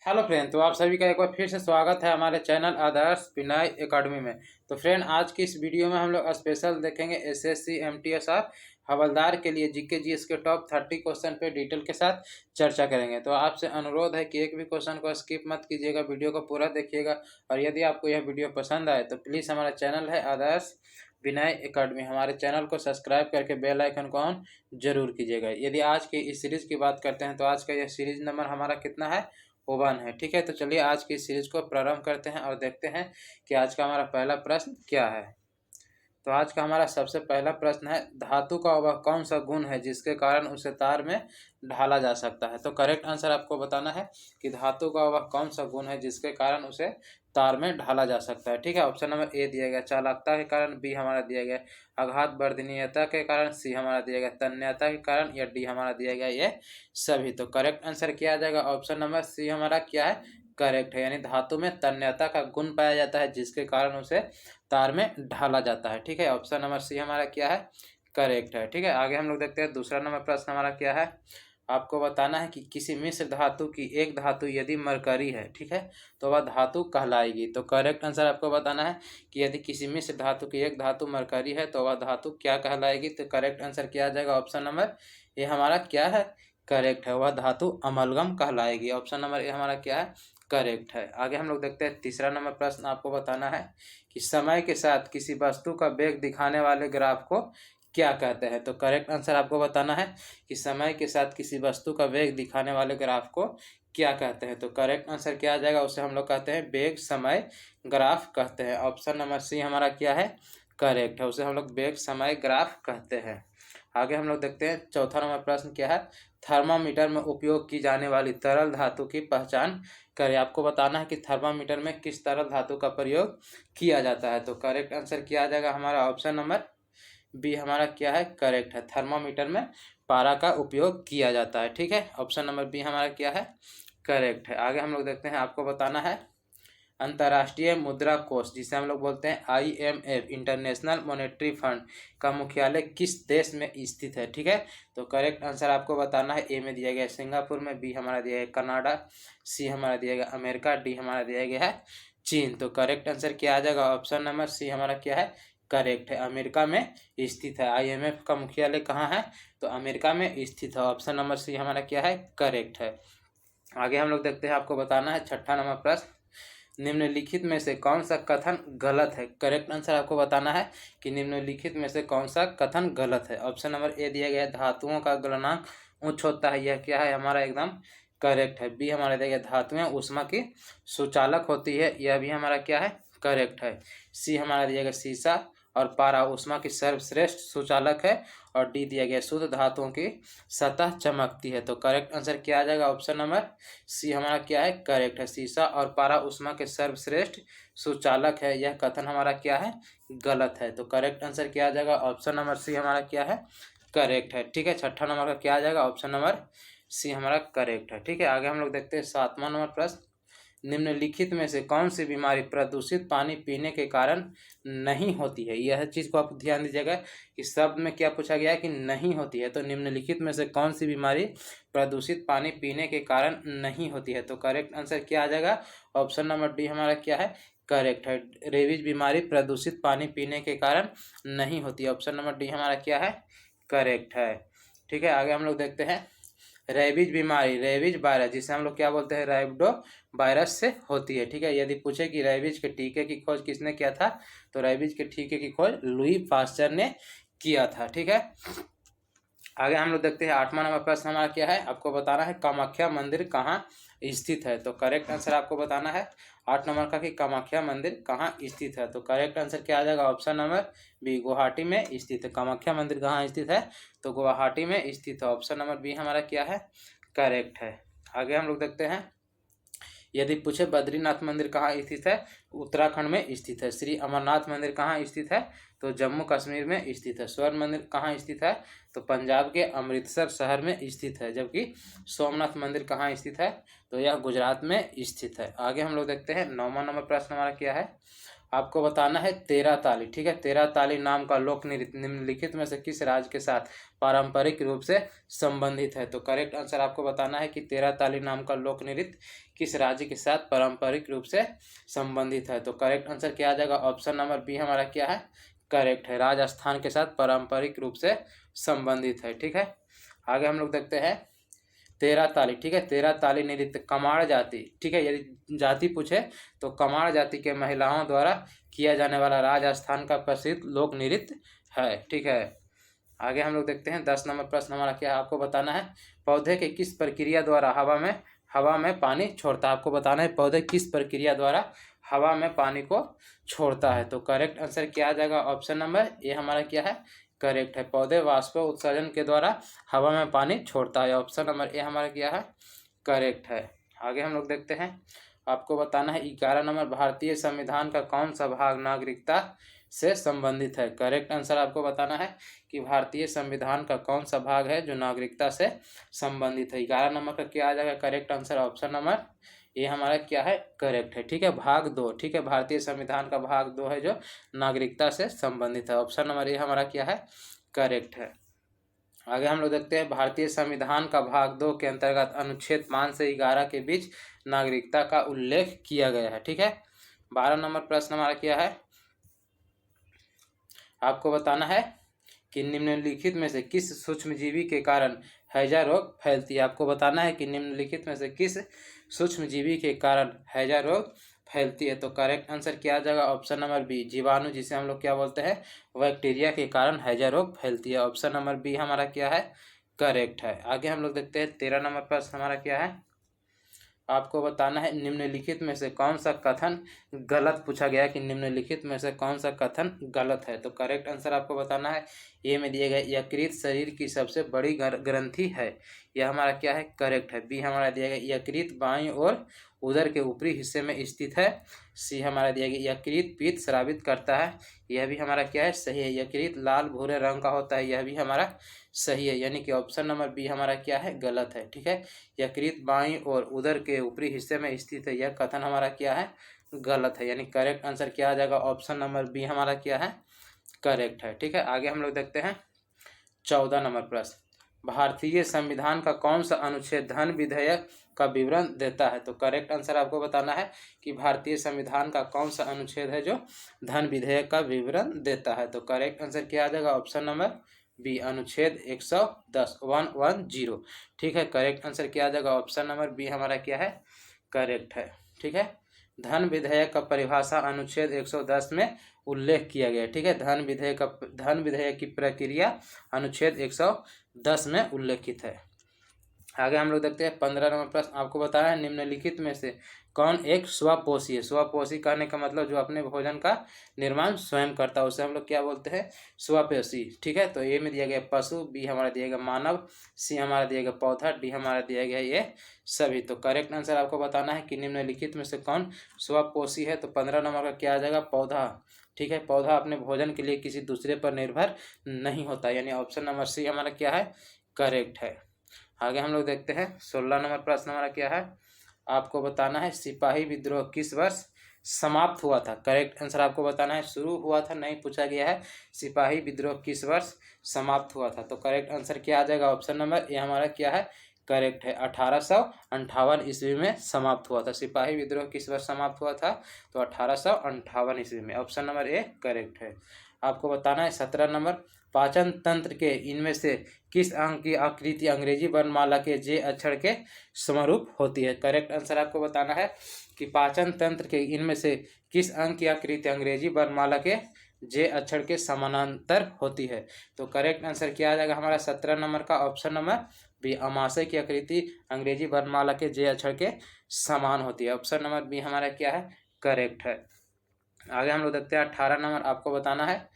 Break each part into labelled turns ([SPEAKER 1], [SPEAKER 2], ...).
[SPEAKER 1] Hello friend, तो आप सभी का एक बार फिर से स्वागत है हमारे चैनल आदर्श विनय एकेडमी में। तो फ्रेंड, आज की इस वीडियो में हम लोग स्पेशल देखेंगे एसएससी एमटीएस और हवलदार के लिए जीके जीएस के टॉप 30 क्वेश्चन पे डिटेल के साथ चर्चा करेंगे। तो आपसे अनुरोध है कि एक भी क्वेश्चन को स्किप मत कीजिएगा, वीडियो को पूरा देखिएगा। और यदि आपको यह वीडियो पसंद आए तो प्लीज़ हमारा चैनल है आदर्श विनय एकेडमी, हमारे चैनल को सब्सक्राइब करके बेल आइकन को ऑन जरूर कीजिएगा। यदि आज की इस सीरीज की बात करते हैं तो आज का यह सीरीज नंबर हमारा कितना है? 1 है। ठीक है, तो चलिए आज की सीरीज को प्रारंभ करते हैं और देखते हैं कि आज का हमारा पहला प्रश्न क्या है। तो आज का हमारा सबसे पहला प्रश्न है, धातु का वह कौन सा गुण है जिसके कारण उसे तार में ढाला जा सकता है। तो करेक्ट आंसर आपको बताना है कि धातु का वह कौन सा गुण है जिसके कारण उसे तार में ढाला जा सकता है। ठीक है, ऑप्शन नंबर ए दिया गया चालकता के कारण, बी हमारा दिया गया आघात वर्धनीयता के कारण, सी हमारा दिया गया तन्यता के कारण, या डी हमारा दिया गया ये सभी। तो करेक्ट आंसर क्या आ जाएगा? ऑप्शन नंबर सी हमारा क्या है? करेक्ट है, यानी धातु में तन्यता का गुण पाया जाता है जिसके कारण उसे तार में ढाला जाता है। ठीक है, ऑप्शन नंबर सी हमारा क्या है? करेक्ट है। ठीक है, आगे हम लोग देखते हैं दूसरा नंबर प्रश्न हमारा क्या है। आपको बताना है कि किसी मिश्र धातु की एक धातु यदि मरकरी है, ठीक है, तो वह धातु कहलाएगी। तो करेक्ट आंसर आपको बताना है कि यदि किसी मिश्र धातु की एक धातु मरकरी है तो वह धातु क्या कहलाएगी। तो करेक्ट आंसर क्या आ जाएगा? ऑप्शन नंबर ए हमारा क्या है? करेक्ट है, वह धातु अमलगम कहलाएगी। ऑप्शन नंबर ए हमारा क्या है? करेक्ट है। आगे हम लोग देखते हैं तीसरा नंबर प्रश्न। आपको बताना है कि समय के साथ किसी वस्तु का वेग दिखाने वाले ग्राफ को क्या कहते हैं। तो करेक्ट आंसर आपको बताना है कि समय के साथ किसी वस्तु का वेग दिखाने वाले ग्राफ को क्या कहते हैं। तो करेक्ट आंसर क्या आ जाएगा? उसे हम लोग कहते हैं वेग समय ग्राफ कहते हैं। ऑप्शन नंबर सी हमारा क्या है? करेक्ट है, उसे हम लोग वेग समय ग्राफ कहते हैं। आगे हम लोग देखते हैं चौथा नंबर प्रश्न क्या है। थर्मामीटर में उपयोग की जाने वाली तरल धातु की पहचान करें। आपको बताना है कि थर्मामीटर में किस तरल धातु का प्रयोग किया जाता है। तो करेक्ट आंसर क्या आ जाएगा? हमारा ऑप्शन नंबर बी हमारा क्या है? करेक्ट है, थर्मामीटर में पारा का उपयोग किया जाता है। ठीक है, ऑप्शन नंबर बी हमारा क्या है? करेक्ट है। आगे हम लोग देखते हैं, आपको बताना है अंतर्राष्ट्रीय मुद्रा कोष जिसे हम लोग बोलते हैं IMF इंटरनेशनल मॉनेटरी फंड का मुख्यालय किस देश में स्थित है। ठीक है, तो करेक्ट आंसर आपको बताना है। ए में दिया गया सिंगापुर में, बी हमारा दिया गया कनाडा, सी हमारा दिया गया अमेरिका, डी हमारा दिया गया है चीन। तो करेक्ट आंसर क्या आ जाएगा? ऑप्शन नंबर सी हमारा क्या है? करेक्ट है, अमेरिका में स्थित है। IMF का मुख्यालय कहाँ है? तो अमेरिका में स्थित है। ऑप्शन नंबर सी हमारा क्या है? करेक्ट है। आगे हम लोग देखते हैं, आपको बताना है छठा नंबर प्रश्न, निम्नलिखित में से कौन सा कथन गलत है। करेक्ट आंसर आपको बताना है कि निम्नलिखित में से कौन सा कथन गलत है। ऑप्शन नंबर ए दिया गया है धातुओं का गलनांक उच्च होता है, यह क्या है? हमारा एकदम करेक्ट है। बी हमारा दिया गया धातुएं ऊष्मा की सुचालक होती है, यह भी हमारा क्या है? करेक्ट है। सी हमारा दिया गया सीसा और पारा ऊष्मा की सर्वश्रेष्ठ सुचालक है, और डी दिया गया शुद्ध धातुओं की सतह चमकती है। तो करेक्ट आंसर क्या आ जाएगा? ऑप्शन नंबर सी हमारा क्या है? करेक्ट है, सीसा और पारा ऊष्मा के सर्वश्रेष्ठ सुचालक है, यह कथन हमारा क्या है? गलत है। तो करेक्ट आंसर क्या आ जाएगा? ऑप्शन नंबर सी हमारा क्या है? करेक्ट है। ठीक है, छठा नंबर का क्या आ जाएगा? ऑप्शन नंबर सी हमारा करेक्ट है। ठीक है, आगे हम लोग देखते हैं सातवां नंबर प्रश्न, निम्नलिखित में से कौन सी बीमारी प्रदूषित पानी पीने के कारण नहीं होती है। यह चीज़ को आप ध्यान दीजिएगा कि शब्द में क्या पूछा गया है कि नहीं होती है। तो निम्नलिखित में से कौन सी बीमारी प्रदूषित पानी पीने के कारण नहीं होती है। तो करेक्ट आंसर क्या आ जाएगा? ऑप्शन नंबर डी हमारा क्या है? करेक्ट है, रेबीज बीमारी प्रदूषित पानी पीने के कारण नहीं होती है। ऑप्शन नंबर डी हमारा क्या है? करेक्ट है। ठीक है, आगे हम लोग देखते हैं रेबीज बीमारी, रेबीज वायरस जिसे हम लोग क्या बोलते हैं? रैबिडो वायरस से होती है। ठीक है, यदि पूछे कि रेबीज के टीके की खोज किसने किया था, तो रेबीज के टीके की खोज लुई पास्चर ने किया था। ठीक है, आगे हम लोग देखते हैं आठवां नंबर प्रश्न हमारा क्या है। आपको बताना है कामाख्या मंदिर कहाँ स्थित है। तो करेक्ट आंसर आपको बताना है 8 नंबर का कि कामाख्या मंदिर कहाँ स्थित है। तो करेक्ट आंसर क्या आ जाएगा? ऑप्शन नंबर बी गुवाहाटी में स्थित है। कामाख्या मंदिर कहाँ स्थित है? तो गुवाहाटी में स्थित है। ऑप्शन नंबर बी हमारा क्या है? करेक्ट है। आगे हम लोग देखते हैं, यदि पूछे बद्रीनाथ मंदिर कहाँ स्थित है, उत्तराखंड में स्थित है। श्री अमरनाथ मंदिर कहाँ स्थित है, तो जम्मू कश्मीर में स्थित है। स्वर्ण मंदिर कहाँ स्थित है? तो पंजाब के अमृतसर शहर में स्थित है। जबकि सोमनाथ मंदिर कहाँ स्थित है? तो यह गुजरात में स्थित है। आगे हम लोग देखते हैं 9वां नंबर प्रश्न हमारा क्या है, आपको बताना है तेरह ताली। ठीक है, तेरह ताली नाम का लोक नृत्य निम्नलिखित में से किस राज्य के साथ पारंपरिक रूप से संबंधित है? तो करेक्ट आंसर आपको बताना है कि तेरह ताली नाम का लोक नृत्य किस राज्य के साथ पारंपरिक रूप से संबंधित है? तो करेक्ट आंसर क्या आ जाएगा? ऑप्शन नंबर बी हमारा क्या है? करेक्ट है, राजस्थान के साथ पारंपरिक रूप से संबंधित है। ठीक है, आगे हम लोग देखते हैं तेरह ताली। ठीक है, तेरह ताली नृत्य कमाड़ जाति, ठीक है, यदि जाति पूछे तो कमाड़ जाति के महिलाओं द्वारा किया जाने वाला राजस्थान का प्रसिद्ध लोक नृत्य है। ठीक है, आगे हम लोग देखते हैं 10 नंबर प्रश्न हमारा क्या है, आपको बताना है पौधे के किस प्रक्रिया द्वारा हवा में पानी छोड़ता है? आपको बताना है पौधे किस प्रक्रिया द्वारा हवा में पानी को छोड़ता है? तो करेक्ट आंसर क्या आ जाएगा? ऑप्शन नंबर ए हमारा क्या है? करेक्ट है, पौधे वाष्प उत्सर्जन के द्वारा हवा में पानी छोड़ता है। ऑप्शन नंबर ए हमारा क्या है? करेक्ट है। आगे हम लोग देखते हैं, आपको बताना है 11 नंबर भारतीय संविधान का कौन सा भाग नागरिकता से संबंधित है? करेक्ट आंसर आपको बताना है कि भारतीय संविधान का कौन सा भाग है जो नागरिकता से संबंधित है। 11 नंबर का क्या आ जाएगा? करेक्ट आंसर ऑप्शन नंबर ये हमारा क्या है? करेक्ट है। ठीक है, भाग 2, ठीक है, भारतीय संविधान का भाग 2 है जो नागरिकता से संबंधित है। ऑप्शन नंबर ये हमारा क्या है? करेक्ट है। आगे हम लोग देखते हैं भारतीय संविधान का भाग 2 के अंतर्गत अनुच्छेद 5 से 11 के बीच नागरिकता का उल्लेख किया गया है। ठीक है, 12 नंबर प्रश्न हमारा क्या है, आपको बताना है कि निम्नलिखित में से किस सूक्ष्मजीवी के कारण हैजा रोग फैलती है? आपको बताना है कि निम्नलिखित में से किस सूक्ष्मजीवी के कारण हैजा रोग फैलती है? तो करेक्ट आंसर क्या आ जाएगा? ऑप्शन नंबर बी, जीवाणु, जिसे हम लोग क्या बोलते हैं? बैक्टीरिया के कारण हैजा रोग फैलती है। ऑप्शन नंबर बी हमारा क्या है? करेक्ट है। आगे हम लोग देखते हैं 13 नंबर प्रश्न हमारा क्या है, आपको बताना है निम्नलिखित में से कौन सा कथन गलत पूछा गया कि निम्नलिखित में से कौन सा कथन गलत है? तो करेक्ट आंसर आपको बताना है ए में दिया गया यकृत शरीर की सबसे बड़ी ग्रंथि है, यह हमारा क्या है? करेक्ट है। बी हमारा दिया गया यकृत बाईं ओर उदर के ऊपरी हिस्से में स्थित है। सी हमारा दिया गया यकृत पित्त स्रावित करता है, यह भी हमारा क्या है? सही है। यकृत लाल भूरे रंग का होता है, यह भी हमारा सही है, यानी कि ऑप्शन नंबर बी हमारा क्या है? गलत है। ठीक है, यकृत बाईं और उदर के ऊपरी हिस्से में स्थित है, यह कथन हमारा क्या है? गलत है, यानी करेक्ट आंसर क्या आ जाएगा? ऑप्शन नंबर बी हमारा क्या है? करेक्ट है। ठीक है, आगे हम लोग देखते हैं 14 नंबर प्रश्न, भारतीय संविधान का कौन सा अनुच्छेद धन विधेयक का विवरण देता है? तो करेक्ट आंसर आपको बताना है कि भारतीय संविधान का कौन सा अनुच्छेद है जो धन विधेयक का विवरण देता है? तो करेक्ट आंसर क्या आ जाएगा? ऑप्शन नंबर बी, अनुच्छेद 110। ठीक है, करेक्ट आंसर क्या आ जाएगा? ऑप्शन नंबर बी हमारा क्या है? करेक्ट है। ठीक है, धन विधेयक का परिभाषा अनुच्छेद 110 में उल्लेख किया गया है। ठीक है, धन विधेयक की प्रक्रिया अनुच्छेद 110 में उल्लेखित है। आगे हम लोग देखते हैं 15 नंबर प्रश्न, आपको बताना है निम्नलिखित में से कौन एक स्वपोषी है? स्वपोषी कहने का मतलब जो अपने भोजन का निर्माण स्वयं करता है, उसे हम लोग क्या बोलते हैं? स्वपोषी। ठीक है, तो ए में दिया गया पशु, बी हमारा दिया गया मानव, सी हमारा दिया गया पौधा, डी हमारा दिया गया ये सभी। तो करेक्ट आंसर आपको बताना है कि निम्नलिखित में से कौन स्वपोषी है? तो 15 नंबर का क्या आ जाएगा? पौधा। ठीक है, पौधा अपने भोजन के लिए किसी दूसरे पर निर्भर नहीं होता, यानी ऑप्शन नंबर सी हमारा क्या है? करेक्ट है। आगे हम लोग देखते हैं 16 नंबर प्रश्न हमारा क्या है, आपको बताना है सिपाही विद्रोह किस वर्ष समाप्त हुआ था? करेक्ट आंसर आपको बताना है, शुरू हुआ था नहीं पूछा गया है, सिपाही विद्रोह किस वर्ष समाप्त हुआ था? तो करेक्ट आंसर क्या आ जाएगा? ऑप्शन नंबर ए हमारा क्या है? करेक्ट है, 1858 ईस्वी में समाप्त हुआ था। सिपाही विद्रोह किस वर्ष समाप्त हुआ था? तो 1858 ईस्वी में। ऑप्शन नंबर ए करेक्ट है। आपको बताना है 17 नंबर, पाचन तंत्र के इनमें से किस अंग की आकृति अंग्रेजी वर्णमाला के जे अक्षर के समरूप होती है? करेक्ट आंसर आपको बताना है कि पाचन तंत्र के इनमें से किस अंग की आकृति अंग्रेजी वर्णमाला के जे अक्षर के समानांतर होती है? तो करेक्ट आंसर क्या आ जाएगा हमारा 17 नंबर का? ऑप्शन नंबर बी, अमाशय की आकृति अंग्रेजी वर्णमाला के जे अक्षर के समान होती है। ऑप्शन नंबर बी हमारा क्या है? करेक्ट है। आगे हम लोग देखते हैं 18 नंबर, आपको बताना है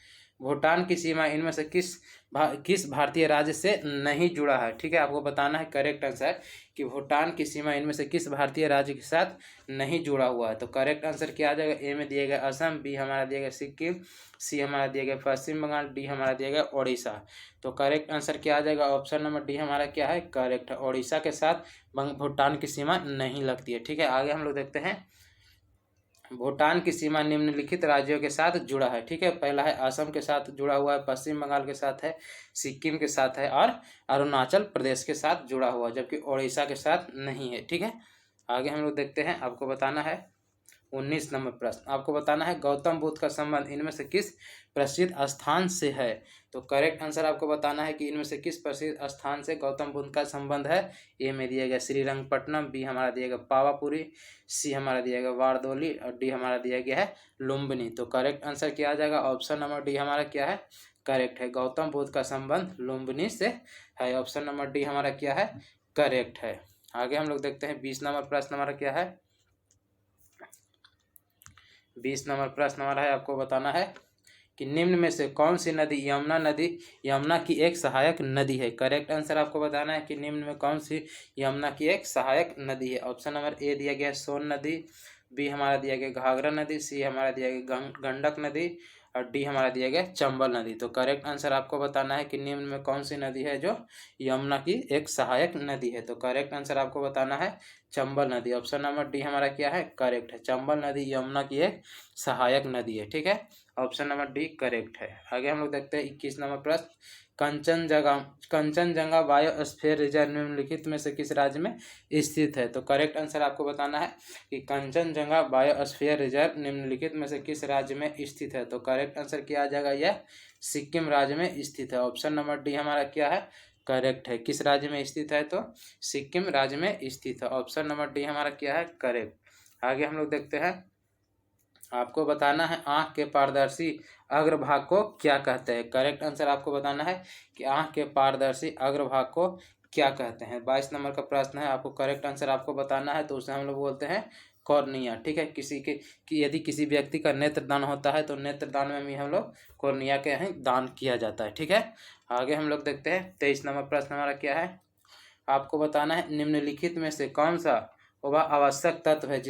[SPEAKER 1] भूटान की सीमा इनमें से किस भारतीय राज्य से नहीं जुड़ा है। ठीक है, आपको बताना है करेक्ट आंसर कि भूटान की सीमा इनमें से किस भारतीय राज्य के साथ नहीं जुड़ा हुआ है। तो करेक्ट आंसर क्या आ जाएगा, ए में दिया गया असम, बी हमारा दिया गया सिक्किम, सी हमारा दिया गया पश्चिम बंगाल, डी हमारा दिया गया उड़ीसा। तो करेक्ट आंसर क्या आ जाएगा, ऑप्शन नंबर डी हमारा क्या है, करेक्ट है। उड़ीसा के साथ भूटान की सीमा नहीं लगती है। ठीक है, आगे हम लोग देखते हैं। भूटान की सीमा निम्नलिखित राज्यों के साथ जुड़ा है। ठीक है, पहला है असम के साथ जुड़ा हुआ है, पश्चिम बंगाल के साथ है, सिक्किम के साथ है और अरुणाचल प्रदेश के साथ जुड़ा हुआ है, जबकि उड़ीसा के साथ नहीं है। ठीक है, आगे हम लोग देखते हैं। आपको बताना है 19 नंबर प्रश्न, आपको बताना है गौतम बुद्ध का संबंध इनमें से किस प्रसिद्ध स्थान से है। तो करेक्ट आंसर आपको बताना है कि इनमें से किस प्रसिद्ध स्थान से गौतम बुद्ध का संबंध है। ए में दिया गया श्रीरंगपट्टनम, बी हमारा दिया गया पावापुरी, सी हमारा दिया गया वारदोली और डी हमारा दिया गया है लुम्बिनी। तो करेक्ट आंसर क्या आ जाएगा, ऑप्शन नंबर डी हमारा क्या है, करेक्ट है। गौतम बुद्ध का संबंध लुम्बिनी से है। ऑप्शन नंबर डी हमारा क्या है, करेक्ट है। आगे हम लोग देखते हैं 20 नंबर प्रश्न हमारा क्या है। 20 नंबर प्रश्न हमारा है, आपको बताना है कि निम्न में से कौन सी नदी यमुना की एक सहायक नदी है। करेक्ट आंसर आपको बताना है कि निम्न में कौन सी यमुना की एक सहायक नदी है। ऑप्शन नंबर ए दिया गया सोन नदी, बी हमारा दिया गया घाघरा नदी, सी हमारा दिया गया गंडक नदी और डी हमारा दिया गया चंबल नदी। तो करेक्ट आंसर आपको बताना है कि निम्न में कौन सी नदी है जो यमुना की एक सहायक नदी है। तो करेक्ट आंसर आपको बताना है चंबल नदी। ऑप्शन नंबर डी हमारा क्या है, करेक्ट है। चंबल नदी यमुना की एक सहायक नदी है। ठीक है, ऑप्शन नंबर डी करेक्ट है। आगे हम लोग देखते हैं 21 नंबर प्रश्न, कंचनजंगा बायोस्फीयर रिजर्व निम्नलिखित में से किस राज्य में स्थित है। तो करेक्ट आंसर आपको बताना है कि कंचनजंगा बायोस्फीयर रिजर्व निम्नलिखित में से किस राज्य में स्थित है। तो करेक्ट आंसर क्या आ जाएगा, यह सिक्किम राज्य में स्थित है। ऑप्शन नंबर डी हमारा क्या है, करेक्ट है। किस राज्य में स्थित है, तो सिक्किम राज्य में स्थित है। ऑप्शन नंबर डी हमारा क्या है, करेक्ट। आगे हम लोग देखते हैं। आपको बताना है आँख के पारदर्शी अग्रभाग को क्या कहते हैं। करेक्ट आंसर आपको बताना है कि आँख के पारदर्शी अग्रभाग को क्या कहते हैं। 22 नंबर का प्रश्न है, आपको करेक्ट आंसर आपको बताना है। तो उसे हम लोग बोलते हैं कॉर्निया। ठीक है, कि यदि किसी व्यक्ति का नेत्रदान होता है तो नेत्रदान में भी हम लोग कॉर्निया के यहाँ दान किया जाता है। ठीक है, आगे हम लोग देखते हैं 23 नंबर प्रश्न हमारा क्या है। आपको बताना है निम्नलिखित में से कौन सा वह आवश्यक तत्व है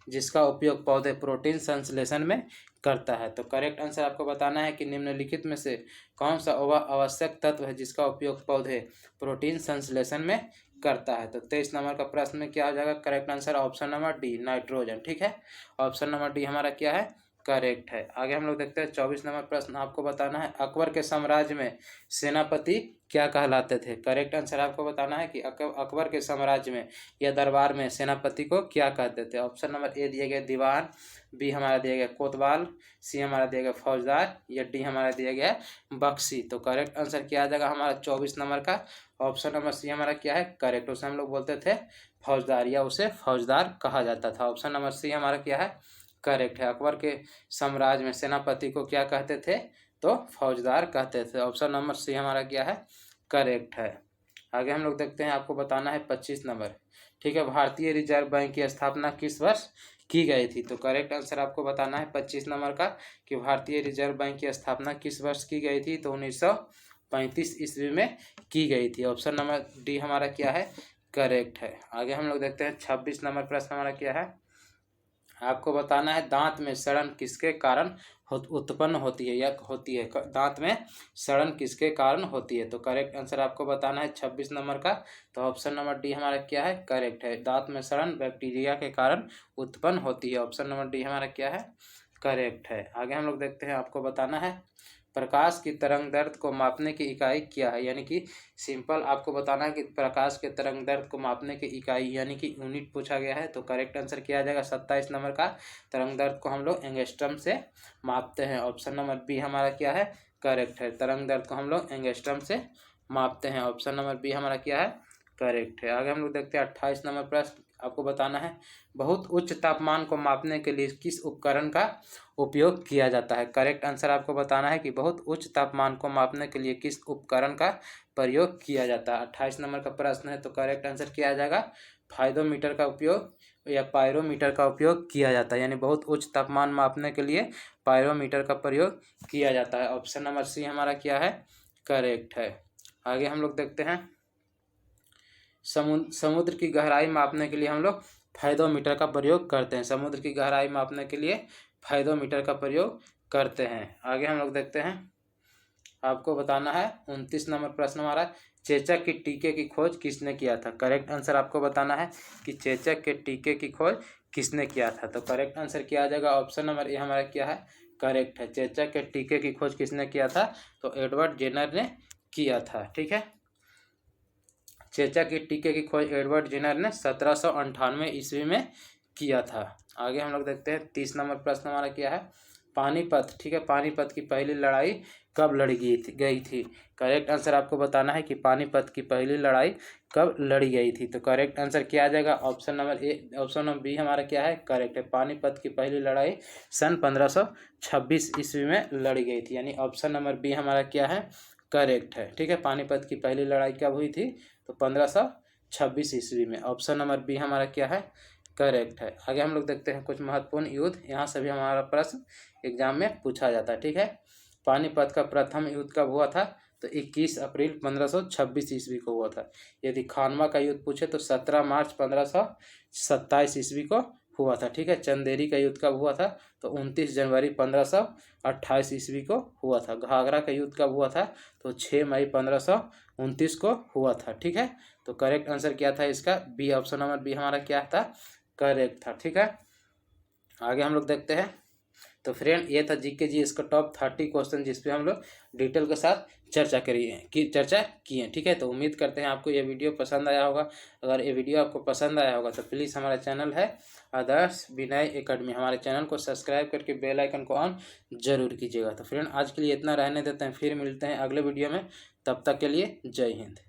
[SPEAKER 1] जिसका उपयोग पौधे प्रोटीन संश्लेषण में करता है। तो करेक्ट आंसर आपको बताना है कि निम्नलिखित में से कौन सा वह आवश्यक तत्व है जिसका उपयोग पौधे प्रोटीन संश्लेषण में करता है। तो 23 नंबर का प्रश्न में क्या हो जाएगा, correct answer option number D nitrogen. ठीक है, ऑप्शन नंबर डी हमारा क्या है, करेक्ट है। आगे हम लोग देखते हैं 24 नंबर प्रश्न, आपको बताना है अकबर के साम्राज्य में सेनापति क्या कहलाते थे। करेक्ट आंसर आपको बताना है कि अकबर के साम्राज्य में या दरबार में सेनापति को क्या कहते थे। ऑप्शन नंबर ए दिया गया दीवान, बी हमारा दिया गया कोतवाल, सी हमारा दिया गया फौजदार या डी हमारा दिया गया बख्शी। तो करेक्ट आंसर क्या आ जाएगा हमारा 24 नंबर का, ऑप्शन नंबर सी हमारा क्या है, करेक्ट। उसे हम लोग बोलते थे फौजदार या उसे फौजदार कहा जाता था। ऑप्शन नंबर सी हमारा क्या है, करेक्ट है। अकबर के साम्राज्य में सेनापति को क्या कहते थे, तो फौजदार कहते थे। ऑप्शन नंबर सी हमारा क्या है, करेक्ट है। आगे हम लोग देखते हैं, आपको बताना है 25 नंबर। ठीक है, भारतीय रिजर्व बैंक की स्थापना किस वर्ष की गई थी। तो करेक्ट आंसर आपको बताना है 25 नंबर का कि भारतीय रिजर्व बैंक की स्थापना किस वर्ष की गई थी। तो 1935 ईस्वी में की गई थी। ऑप्शन नंबर डी हमारा क्या है, करेक्ट है। आगे हम लोग देखते हैं 26 नंबर प्रश्न हमारा क्या है। आपको बताना है दांत में सड़न किसके कारण उत्पन्न होती है या होती है। दांत में सड़न किसके कारण होती है। तो करेक्ट आंसर आपको बताना है 26 नंबर का। तो ऑप्शन नंबर डी हमारा क्या है, करेक्ट है। दांत में सड़न बैक्टीरिया के कारण उत्पन्न होती है। ऑप्शन नंबर डी हमारा क्या है, करेक्ट है। आगे हम लोग देखते हैं, आपको बताना है प्रकाश की तरंग दैर्ध्य को मापने की इकाई क्या है। यानी कि सिंपल आपको बताना है कि प्रकाश के तरंग दैर्ध्य को मापने की इकाई यानी कि यूनिट पूछा गया है। तो करेक्ट आंसर क्या आ जाएगा 27 नंबर का, तरंग दैर्ध्य को हम लोग एंगस्ट्रम से मापते हैं। ऑप्शन नंबर बी हमारा क्या है, करेक्ट है। तरंग दैर्ध्य को हम लोग एंगस्ट्रम से मापते हैं। ऑप्शन नंबर बी हमारा क्या है, करेक्ट है। आगे हम लोग देखते हैं 28 नंबर प्रश्न, आपको बताना है बहुत उच्च तापमान को मापने के लिए किस उपकरण का उपयोग किया जाता है। करेक्ट आंसर आपको बताना है कि बहुत उच्च तापमान को मापने के लिए किस उपकरण का प्रयोग किया जाता है। 28 नंबर का प्रश्न है। तो करेक्ट आंसर क्या आ जाएगा, फाइडोमीटर का उपयोग या पायरोमीटर का उपयोग किया जाता है, यानी बहुत उच्च तापमान मापने के लिए पायरोमीटर का प्रयोग किया जाता है। ऑप्शन नंबर सी हमारा क्या है, करेक्ट है। आगे हम लोग देखते हैं, समुद्र की गहराई मापने के लिए हम लोग फाइदोमीटर का प्रयोग करते हैं। समुद्र की गहराई मापने के लिए फाइदोमीटर का प्रयोग करते हैं। आगे हम लोग देखते हैं, आपको बताना है 29 नंबर प्रश्न हमारा, चेचक के टीके की खोज किसने किया था। करेक्ट आंसर आपको बताना है कि चेचक के टीके की खोज किसने किया था। तो करेक्ट आंसर क्या आ जाएगा, ऑप्शन नंबर ए हमारा क्या है, करेक्ट है। चेचक के टीके की खोज किसने किया था, तो एडवर्ड जेनर ने किया था। ठीक है, चेचक के टीके की खोज एडवर्ड जेनर ने 1798 ईस्वी में किया था। आगे हम लोग देखते हैं 30 नंबर प्रश्न हमारा क्या है, पानीपत। ठीक है, पानीपत की पहली लड़ाई कब लड़ी गई थी। करेक्ट आंसर आपको बताना है कि पानीपत की पहली लड़ाई कब लड़ी गई थी। तो करेक्ट आंसर क्या आ जाएगा, option number A, option number B हमारा क्या है, करेक्ट है। पानीपत की पहली लड़ाई सन 1526 ईस्वी में लड़ी गई थी, यानी ऑप्शन नंबर बी हमारा क्या है, करेक्ट है। ठीक है, पानीपत की पहली लड़ाई कब हुई थी, तो 1526 ईस्वी में। ऑप्शन नंबर बी हमारा क्या है, करेक्ट है। आगे हम लोग देखते हैं कुछ महत्वपूर्ण युद्ध, यहाँ से भी हमारा प्रश्न एग्जाम में पूछा जाता है। ठीक है, पानीपत का प्रथम युद्ध कब हुआ था, तो 21 अप्रैल 1526 ईस्वी को हुआ था। यदि खानवा का युद्ध पूछे तो 17 मार्च 1527 ईस्वी को हुआ था। ठीक है, चंदेरी का युद्ध कब हुआ था, तो 29 जनवरी 1528 ईस्वी को हुआ था। घाघरा का युद्ध कब हुआ था, तो 6 मई 1529 को हुआ था। ठीक है, तो करेक्ट आंसर क्या था इसका, बी, ऑप्शन नंबर बी हमारा क्या था, करेक्ट था। ठीक है, आगे हम लोग देखते हैं, तो फ्रेंड ये था जीके जी इसका टॉप 30 क्वेश्चन, जिसपे हम लोग डिटेल के साथ चर्चा किए। ठीक है, तो उम्मीद करते हैं आपको ये वीडियो पसंद आया होगा। अगर ये वीडियो आपको पसंद आया होगा तो प्लीज़ हमारा चैनल है आदर्श विनय एकेडमी, हमारे चैनल को सब्सक्राइब करके बेल आइकन को ऑन जरूर कीजिएगा। तो फ्रेंड आज के लिए इतना रहने देते हैं, फिर मिलते हैं अगले वीडियो में, तब तक के लिए जय हिंद।